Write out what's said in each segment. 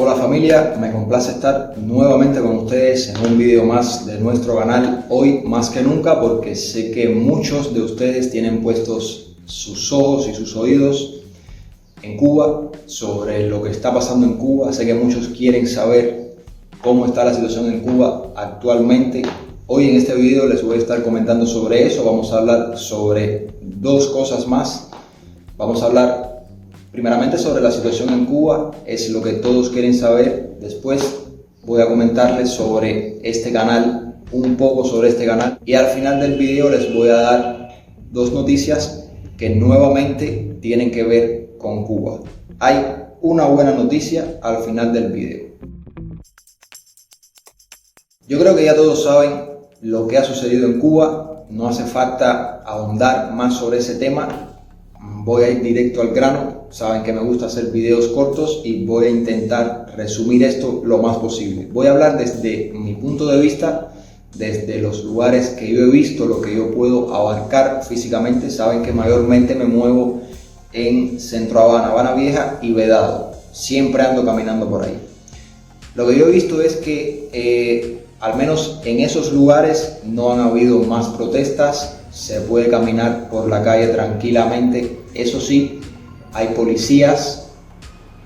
Hola familia, me complace estar nuevamente con ustedes en un video más de nuestro canal, hoy más que nunca porque sé que muchos de ustedes tienen puestos sus ojos y sus oídos en Cuba, sobre lo que está pasando en Cuba. Sé que muchos quieren saber cómo está la situación en Cuba actualmente. Hoy en este video les voy a estar comentando sobre eso. Vamos a hablar sobre dos cosas más. Vamos a hablar primeramente sobre la situación en Cuba, es lo que todos quieren saber. Después voy a comentarles sobre este canal, un poco sobre este canal, y al final del video les voy a dar dos noticias que nuevamente tienen que ver con Cuba. Hay una buena noticia al final del video. Yo creo que ya todos saben lo que ha sucedido en Cuba, no hace falta ahondar más sobre ese tema. Voy a ir directo al grano. Saben que me gusta hacer videos cortos y voy a intentar resumir esto lo más posible. Voy a hablar desde mi punto de vista, desde los lugares que yo he visto, lo que yo puedo abarcar físicamente. Saben que mayormente me muevo en Centro Habana, Habana Vieja y Vedado. Siempre ando caminando por ahí. Lo que yo he visto es que al menos en esos lugares no han habido más protestas. Se puede caminar por la calle tranquilamente. Eso sí, hay policías,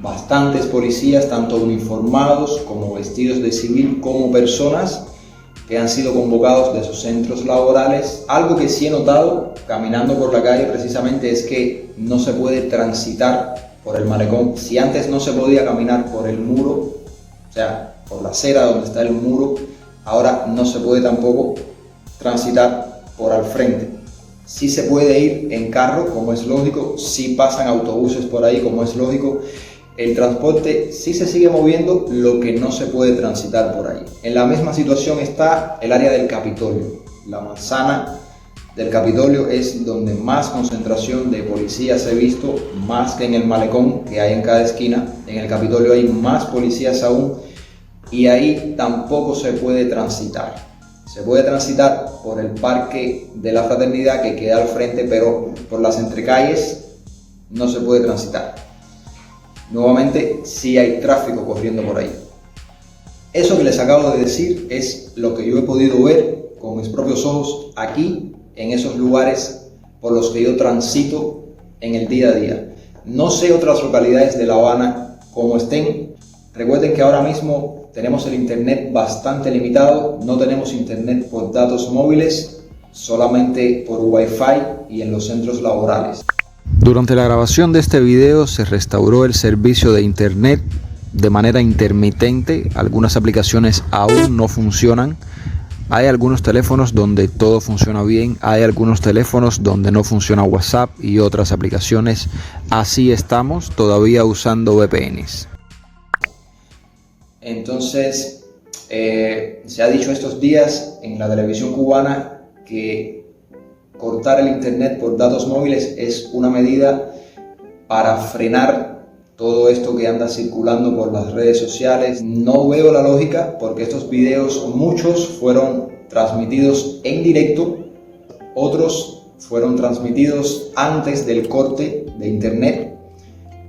bastantes policías, tanto uniformados como vestidos de civil, como personas que han sido convocados de sus centros laborales. Algo que sí he notado caminando por la calle precisamente es que no se puede transitar por el malecón. Si antes no se podía caminar por el muro, o sea, por la acera donde está el muro, ahora no se puede tampoco transitar por al frente. Sí se puede ir en carro, como es lógico, sí pasan autobuses por ahí, como es lógico. El transporte sí se sigue moviendo, lo que no se puede transitar por ahí. En la misma situación está el área del Capitolio. La manzana del Capitolio es donde más concentración de policías he visto, más que en el malecón que hay en cada esquina. En el Capitolio hay más policías aún y ahí tampoco se puede transitar. Se puede transitar por el Parque de la Fraternidad que queda al frente, pero por las entrecalles no se puede transitar. Nuevamente, sí hay tráfico corriendo por ahí. Eso que les acabo de decir es lo que yo he podido ver con mis propios ojos aquí, en esos lugares por los que yo transito en el día a día. No sé otras localidades de La Habana cómo estén. Recuerden que ahora mismo tenemos el internet bastante limitado, no tenemos internet por datos móviles, solamente por Wi-Fi y en los centros laborales. Durante la grabación de este video se restauró el servicio de internet de manera intermitente. Algunas aplicaciones aún no funcionan. Hay algunos teléfonos donde todo funciona bien, hay algunos teléfonos donde no funciona WhatsApp y otras aplicaciones. Así estamos todavía usando VPNs. Entonces, se ha dicho estos días en la televisión cubana que cortar el internet por datos móviles es una medida para frenar todo esto que anda circulando por las redes sociales. No veo la lógica porque estos videos, muchos fueron transmitidos en directo, otros fueron transmitidos antes del corte de internet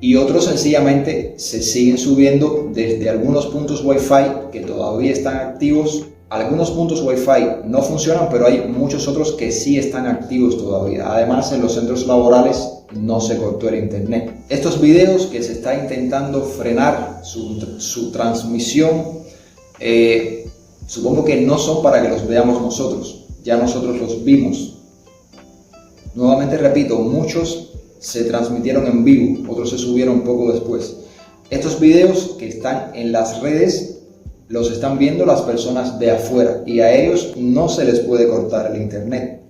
y otros sencillamente se siguen subiendo desde algunos puntos Wi-Fi que todavía están activos. Algunos puntos Wi-Fi no funcionan, pero hay muchos otros que sí están activos todavía. Además, en los centros laborales no se cortó el internet. Estos videos que se está intentando frenar su transmisión, supongo que no son para que los veamos nosotros. Ya nosotros los vimos. Nuevamente repito, muchos se transmitieron en vivo, otros se subieron poco después. Estos videos que están en las redes los están viendo las personas de afuera y a ellos no se les puede cortar el internet.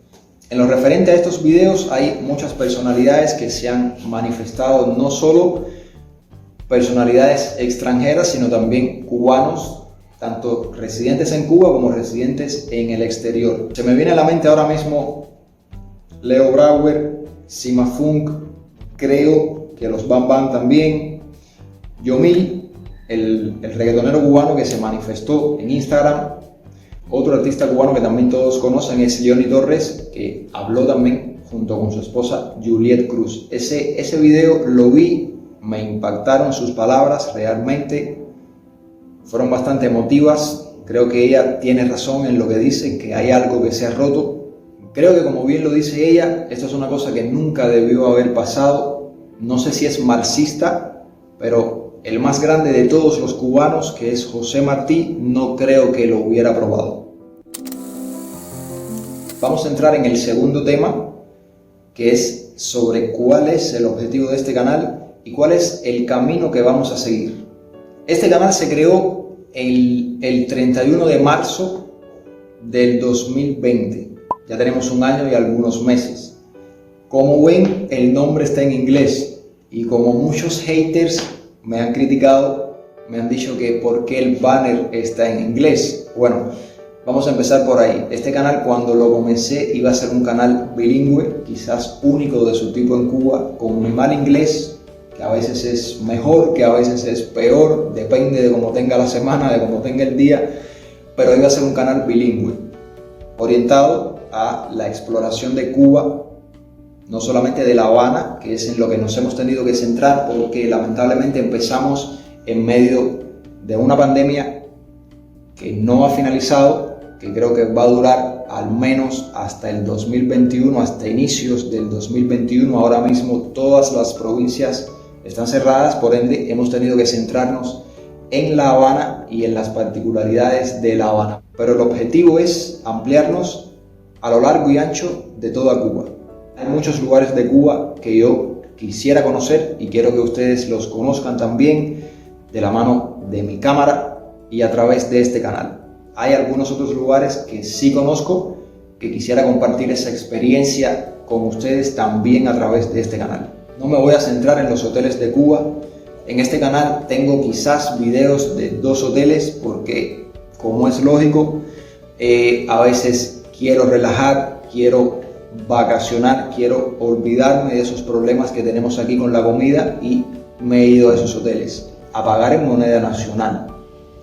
En lo referente a estos videos hay muchas personalidades que se han manifestado, no solo personalidades extranjeras, sino también cubanos, tanto residentes en Cuba como residentes en el exterior. Se me viene a la mente ahora mismo Leo Brauer, Sima Funk, creo que los Bam Bam también, Yomil, el reggaetonero cubano que se manifestó en Instagram. Otro artista cubano que también todos conocen es Leoni Torres, que habló también junto con su esposa Juliet Cruz. Ese video lo vi, me impactaron sus palabras realmente. fueron bastante emotivas. Creo que ella tiene razón en lo que dice, que hay algo que se ha roto. Creo que, como bien lo dice ella, esto es una cosa que nunca debió haber pasado. No sé si es marxista, pero el más grande de todos los cubanos, que es José Martí, no creo que lo hubiera aprobado. Vamos a entrar en el segundo tema, que es sobre cuál es el objetivo de este canal y cuál es el camino que vamos a seguir. Este canal se creó el 31 de marzo del 2020. Ya tenemos un año y algunos meses. Como ven, el nombre está en inglés y como muchos haters me han criticado, me han dicho que por qué el banner está en inglés. Bueno, vamos a empezar por ahí. Este canal, cuando lo comencé, iba a ser un canal bilingüe, quizás único de su tipo en Cuba, con mi mal inglés, que a veces es mejor, que a veces es peor, depende de cómo tenga la semana, de cómo tenga el día, pero iba a ser un canal bilingüe, orientado a la exploración de Cuba, no solamente de La Habana, que es en lo que nos hemos tenido que centrar, porque lamentablemente empezamos en medio de una pandemia que no ha finalizado, que creo que va a durar al menos hasta el 2021, hasta inicios del 2021. Ahora mismo todas las provincias están cerradas, por ende hemos tenido que centrarnos en La Habana y en las particularidades de La Habana. Pero el objetivo es ampliarnos a lo largo y ancho de toda Cuba. Hay muchos lugares de Cuba que yo quisiera conocer y quiero que ustedes los conozcan también de la mano de mi cámara y a través de este canal. Hay algunos otros lugares que sí conozco, que quisiera compartir esa experiencia con ustedes también a través de este canal. No me voy a centrar en los hoteles de Cuba. En este canal tengo quizás videos de 2 hoteles porque, como es lógico, a veces quiero relajar, quiero vacacionar, quiero olvidarme de esos problemas que tenemos aquí con la comida y me he ido a esos hoteles a pagar en moneda nacional.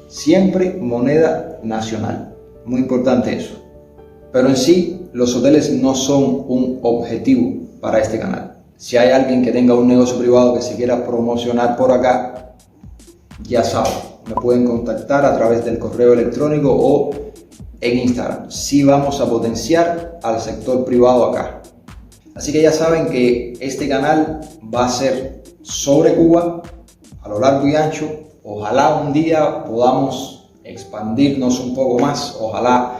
Siempre moneda nacional, muy importante eso. Pero en sí, los hoteles no son un objetivo para este canal. Si hay alguien que tenga un negocio privado que se quiera promocionar por acá, ya saben, me pueden contactar a través del correo electrónico o en Instagram. Sí vamos a potenciar al sector privado acá. Así que ya saben que este canal va a ser sobre Cuba a lo largo y ancho. Ojalá un día podamos expandirnos un poco más. Ojalá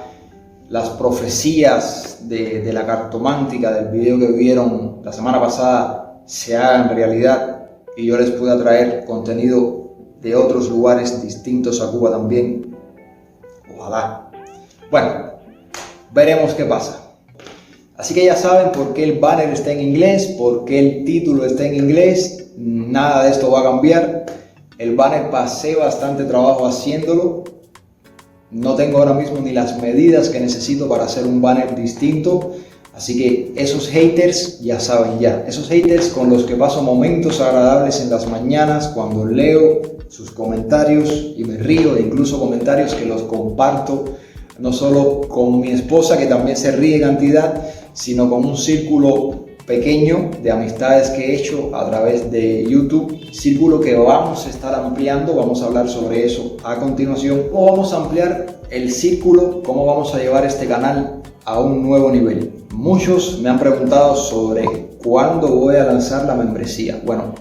las profecías de la cartomántica del video que vieron la semana pasada se hagan realidad y yo les pueda traer contenido de otros lugares distintos a Cuba también. Ojalá. Bueno, veremos qué pasa. Así que ya saben por qué el banner está en inglés, por qué el título está en inglés. Nada de esto va a cambiar. El banner pasé bastante trabajo haciéndolo. No tengo ahora mismo ni las medidas que necesito para hacer un banner distinto. Así que esos haters ya saben ya. Esos haters con los que paso momentos agradables en las mañanas cuando leo sus comentarios y me río, e incluso comentarios que los comparto no solo con mi esposa, que también se ríe cantidad, sino con un círculo pequeño de amistades que he hecho a través de YouTube, círculo que vamos a estar ampliando. Vamos a hablar sobre eso a continuación. ¿Cómo vamos a ampliar el círculo? ¿Cómo vamos a llevar este canal a un nuevo nivel? Muchos me han preguntado sobre cuándo voy a lanzar la membresía. Bueno,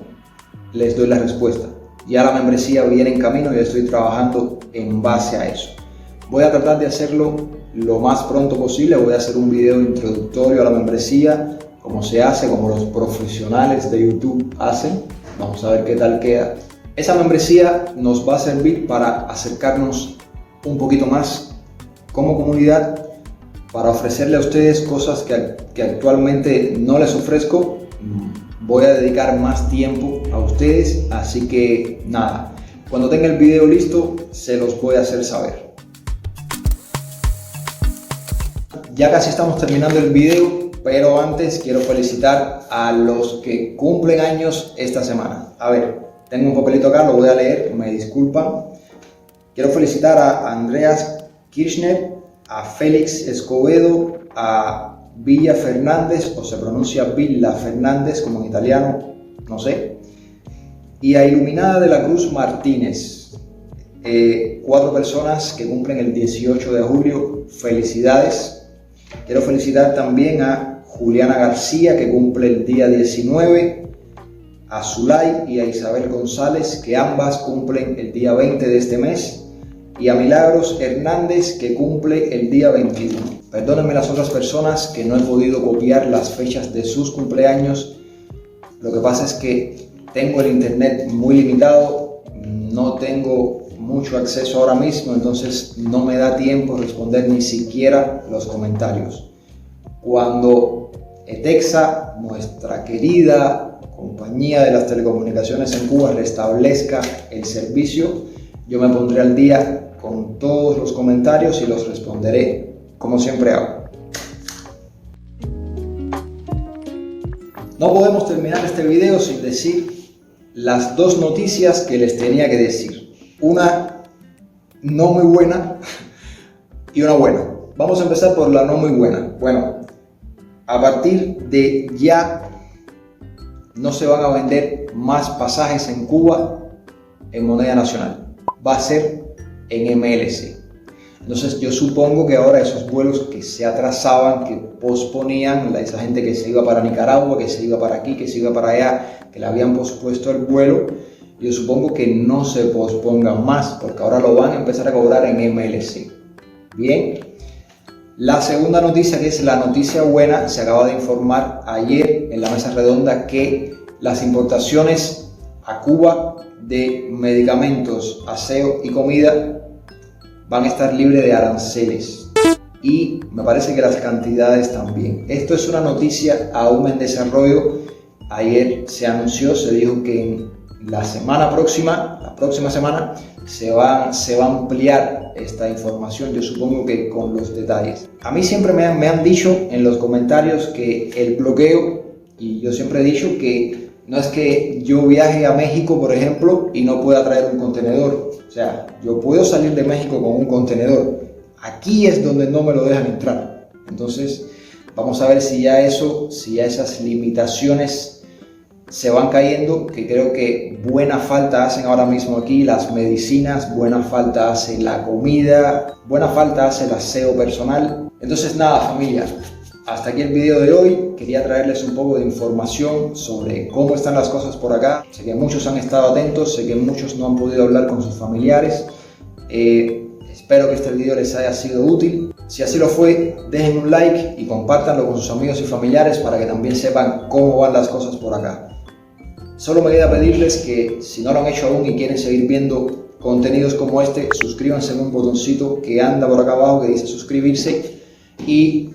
les doy la respuesta. Ya la membresía viene en camino y estoy trabajando en base a eso. Voy a tratar de hacerlo lo más pronto posible. Voy a hacer un video introductorio a la membresía, como se hace, como los profesionales de YouTube hacen. Vamos a ver qué tal queda. Esa membresía nos va a servir para acercarnos un poquito más como comunidad, para ofrecerle a ustedes cosas que actualmente no les ofrezco. Voy a dedicar más tiempo a ustedes, así que nada, cuando tenga el video listo se los voy a hacer saber. Ya casi estamos terminando el video, pero antes quiero felicitar a los que cumplen años esta semana. A ver, tengo un papelito acá, lo voy a leer, me disculpan. Quiero felicitar a Andreas Kirchner, a Félix Escobedo, a Villa Fernández, o se pronuncia Villa Fernández como en italiano, no sé, y a Iluminada de la Cruz Martínez. 4 personas que cumplen el 18 de julio. Felicidades. Quiero felicitar también a Juliana García, que cumple el día 19, a Zulay y a Isabel González, que ambas cumplen el día 20 de este mes, y a Milagros Hernández, que cumple el día 21. Perdónenme las otras personas que no he podido copiar las fechas de sus cumpleaños. Lo que pasa es que tengo el internet muy limitado, no tengo mucho acceso ahora mismo, entonces no me da tiempo responder ni siquiera los comentarios. Cuando ETEXA, nuestra querida compañía de las telecomunicaciones en Cuba, restablezca el servicio, yo me pondré al día con todos los comentarios y los responderé, como siempre hago. No podemos terminar este video sin decir las 2 noticias que les tenía que decir. Una no muy buena y una buena. Vamos a empezar por la no muy buena. Bueno, a partir de ya no se van a vender más pasajes en Cuba en moneda nacional. Va a ser en MLC. Entonces yo supongo que ahora esos vuelos que se atrasaban, que posponían, esa gente que se iba para Nicaragua, que se iba para aquí, que se iba para allá, que le habían pospuesto el vuelo, yo supongo que no se pospongan más, porque ahora lo van a empezar a cobrar en MLC. Bien. La segunda noticia, que es la noticia buena, se acaba de informar ayer en la mesa redonda que las importaciones a Cuba de medicamentos, aseo y comida van a estar libres de aranceles, y me parece que las cantidades también. Esto es una noticia aún en desarrollo. Ayer se anunció, se dijo que en la próxima semana se va a ampliar esta información, yo supongo que con los detalles. A mí siempre me han dicho en los comentarios que el bloqueo, y yo siempre he dicho que no es que yo viaje a México, por ejemplo, y no pueda traer un contenedor. O sea, yo puedo salir de México con un contenedor. Aquí es donde no me lo dejan entrar. Entonces, vamos a ver si ya esas limitaciones se van cayendo, que creo que buena falta hacen ahora mismo aquí las medicinas, buena falta hace la comida, buena falta hace el aseo personal. Entonces nada, familia, hasta aquí el video de hoy. Quería traerles un poco de información sobre cómo están las cosas por acá. Sé que muchos han estado atentos, sé que muchos no han podido hablar con sus familiares. Espero que este video les haya sido útil. Si así lo fue, dejen un like y compártanlo con sus amigos y familiares para que también sepan cómo van las cosas por acá. Solo me queda pedirles que, si no lo han hecho aún y quieren seguir viendo contenidos como este, suscríbanse en un botoncito que anda por acá abajo que dice suscribirse, y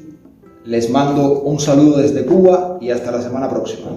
les mando un saludo desde Cuba y hasta la semana próxima.